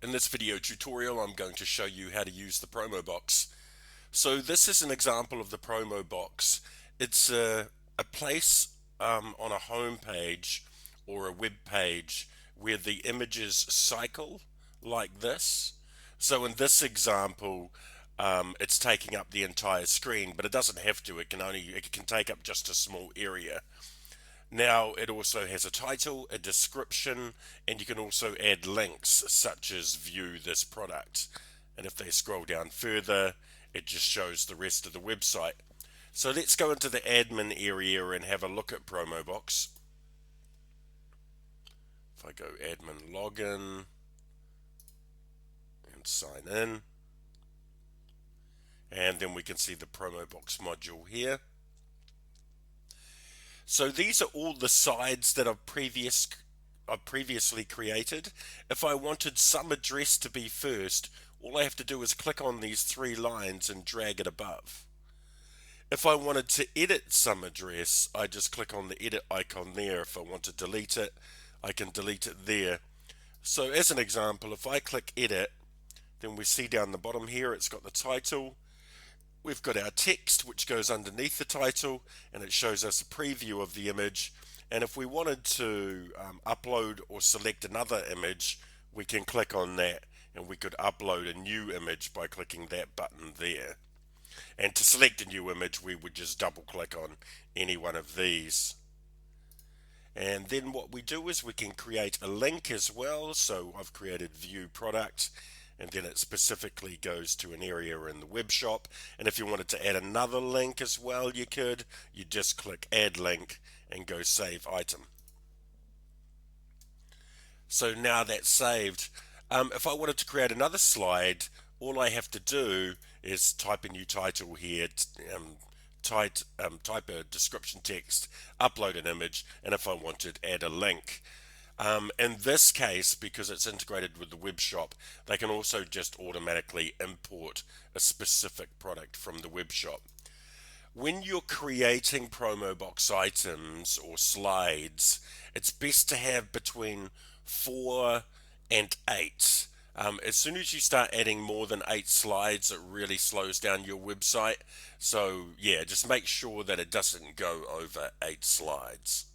In this video tutorial, I'm going to show you how to use the promo box. So this is an example of the promo box. It's a place on a home page or a web page where the images cycle like this. So in this example, it's taking up the entire screen, but it doesn't have to. It can take up just a small area. Now it also has a title, a description, and you can also add links such as view this product. And if they scroll down further, it just shows the rest of the website. So let's go into the admin area and have a look at Promobox. If I go admin login and sign in, and then we can see the Promobox module here. So these are all the sides that I've previously created. If I wanted some address to be first, all I have to do is click on these three lines and drag it above. If I wanted to edit some address, I just click on the edit icon there. If I want to delete it, I can delete it there. So as an example, if I click edit, then we see down the bottom here it's got the title. We've got our text which goes underneath the title, and it shows us a preview of the image. And if we wanted to upload or select another image, we can click on that and we could upload a new image by clicking that button there. And to select a new image, we would just double click on any one of these. And then what we do is we can create a link as well. So I've created view product, and then it specifically goes to an area in the web shop. And if you wanted to add another link as well, you could. You just click add link and go save item. So now that's saved. If I wanted to create another slide, all I have to do is type a new title here, type a description text, upload an image, and if I wanted, add a link. In this case, because it's integrated with the web shop, they can also just automatically import a specific product from the web shop. When you're creating promo box items or slides, it's best to have between 4 and 8. As soon as you start adding more than 8 slides, it really slows down your website. So yeah, just make sure that it doesn't go over 8 slides.